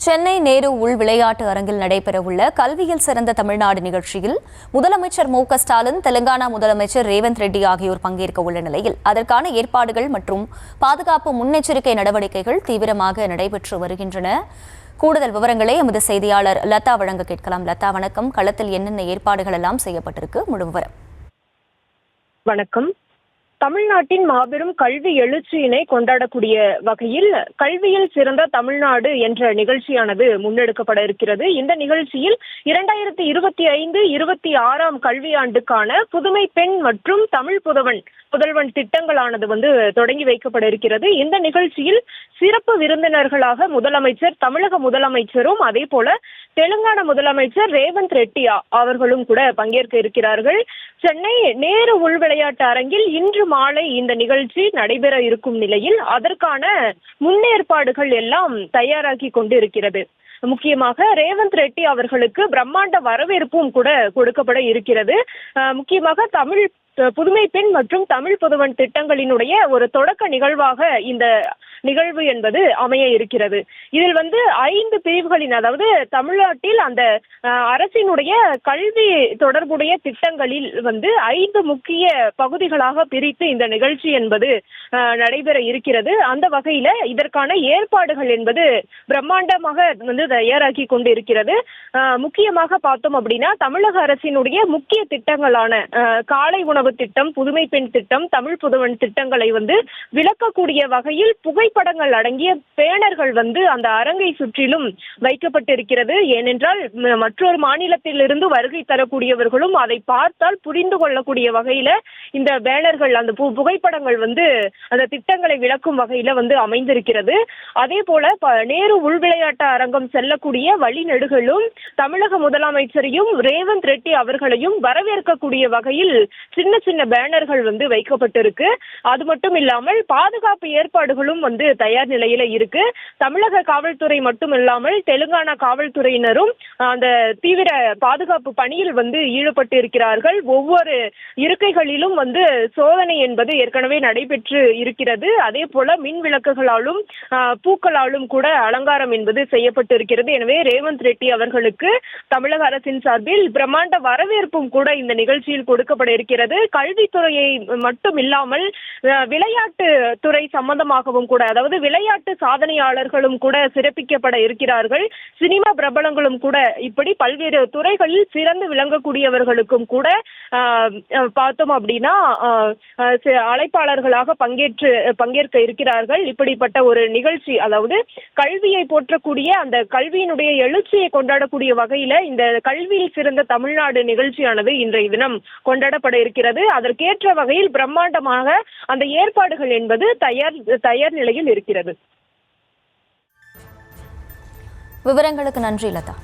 சென்னை நேரு உள் விளையாட்டு அரங்கில் நடைபெறவுள்ள கல்வியில் சிறந்த தமிழ்நாடு நிகழ்ச்சியில் முதலமைச்சர் மு க ஸ்டாலின், தெலுங்கானா முதலமைச்சர் ரேவந்த் ரெட்டி ஆகியோர் பங்கேற்க உள்ள நிலையில் அதற்கான ஏற்பாடுகள் மற்றும் பாதுகாப்பு முன்னெச்சரிக்கை நடவடிக்கைகள் தீவிரமாக நடைபெற்று வருகின்றன. கூடுதல் விவரங்களை எமது செய்தியாளர் லதா வழங்க கேட்கலாம். லதா, வணக்கம். களத்தில் என்னென்ன ஏற்பாடுகள் எல்லாம் செய்யப்பட்டிருக்கு, முழு விவரம்? வணக்கம். தமிழ்நாட்டின் மாபெரும் கல்வி எழுச்சியினை கொண்டாடக்கூடிய வகையில் கல்வியில் சிறந்த தமிழ்நாடு என்ற நிகழ்ச்சியானது முன்னெடுக்கப்பட இருக்கிறது. இந்த நிகழ்ச்சியில் 2025-26 கல்வியாண்டுக்கான புதுமை பெண் மற்றும் தமிழ் புதல்வன் திட்டங்களானது தொடங்கி வைக்கப்பட இருக்கிறது. இந்த நிகழ்ச்சியில் சிறப்பு விருந்தினர்களாக தமிழக முதலமைச்சரும் அதே போல தெலுங்கானா முதலமைச்சர் ரேவந்த் ரெட்டி அவர்களும் கூட பங்கேற்க இருக்கிறார்கள். சென்னை நேரு உள் விளையாட்டு அரங்கில் இன்று மாலை இந்த நிகழ்ச்சி நடைபெற இருக்கும் நிலையில் அதற்கான முன்னேற்பாடுகள் எல்லாம் தயாராகி கொண்டு இருக்கிறது. முக்கியமாக ரேவந்த் ரெட்டி அவர்களுக்கு பிரம்மாண்ட வரவேற்பும் கூட கொடுக்கப்பட இருக்கிறது. முக்கியமாக புதுமை பெண் மற்றும் தமிழ் புதல்வன் திட்டங்களினுடைய ஒரு தொடக்க நிகழ்வாக இந்த நிகழ்வு என்பது அமைய இருக்கிறது. இதில் 5 பிரிவுகளின், அதாவது தமிழ்நாட்டில் அந்த அரசினுடைய கல்வி தொடர்புடைய திட்டங்களில் 5 முக்கிய பகுதிகளாக பிரித்து இந்த நிகழ்ச்சி என்பது நடைபெற இருக்கிறது. அந்த வகையில இதற்கான ஏற்பாடுகள் என்பது பிரம்மாண்டமாக தயாராகி கொண்டு இருக்கிறது. முக்கியமாக பார்த்தோம் அப்படின்னா, தமிழக அரசினுடைய முக்கிய திட்டங்களான காலை உணவு திட்டம், புதுமை பெண் திட்டம், தமிழ் புதல்வன் திட்டங்களை விளக்கக்கூடிய வகையில் புகைப்படங்கள் அடங்கிய பேனர்கள் அந்த அரங்கை சுற்றிலும் வைக்கப்பட்டிருக்கிறது. ஏனென்றால் மற்றொரு மாநிலத்திலிருந்து வருகை தரக்கூடியவர்களும் அதை பார்த்தால் புரிந்து கொள்ளக்கூடிய வகையில இந்த பேனர்கள், அந்த புகைப்படங்கள் அந்த திட்டங்களை விளக்கும் வகையில அமைந்திருக்கிறது. அதே போல நேரு உள் விளையாட்டு அரங்கம் செல்லக்கூடிய வழிநெடுகளும் தமிழக முதலமைச்சரையும் ரேவந்த் ரெட்டி அவர்களையும் வரவேற்கக்கூடிய வகையில் சின்ன சின்ன பேனர்கள் வைக்கப்பட்டிருக்கு. அது மட்டும் இல்லாமல் பாதுகாப்பு ஏற்பாடுகளும் தயார் நிலையில இருக்கு. தமிழக காவல்துறை மட்டும் இல்லாமல் தெலுங்கானா காவல்துறையினரும் அந்த தீவிர பாதுகாப்பு பணியில் ஈடுபட்டு இருக்கிறார்கள். ஒவ்வொரு இருக்கைகளிலும் சோதனை என்பது ஏற்கனவே நடைபெற்று இருக்கிறது. அதே போல மின் விளக்குகளாலும் பூக்களாலும் கூட அலங்காரம் என்பது செய்யப்பட்டு இருக்கிறது. எனவே ரேவந்த் ரெட்டி அவர்களுக்கு தமிழக அரசின் சார்பில் பிரம்மாண்ட வரவேற்பும் கூட இந்த நிகழ்ச்சியில் கொடுக்கப்பட இருக்கிறது. கல்வித்துறையை மட்டும் இல்லாமல் விளையாட்டு துறை சம்பந்தமாகவும் கூட, அதாவது விளையாட்டு சாதனையாளர்களும் கூட சிறப்பிக்கப்பட இருக்கிறார்கள். சினிமா பிரபலங்களும் கூட, இப்படி பல்வேறு துறைகளில் சிறந்து விளங்கக்கூடியவர்களுக்கும் கூட பார்த்தோம் அப்படின்னா அழைப்பாளர்களாக பங்கேற்க இருக்கிறார்கள். இப்படிப்பட்ட ஒரு நிகழ்ச்சி, அதாவது கல்வியை போற்றக்கூடிய, அந்த கல்வியினுடைய எழுச்சியை கொண்டாடக்கூடிய வகையில இந்த கல்வியில் சிறந்த தமிழ்நாடு நிகழ்ச்சியானது இன்றைய தினம் கொண்டாடப்பட இருக்கிறது. அதற்கேற்ற வகையில் பிரம்மாண்டமாக அந்த ஏற்பாடுகள் என்பது தயார் நிலையில் இருக்கிறது. விவரங்களுக்கு நன்றி லதா.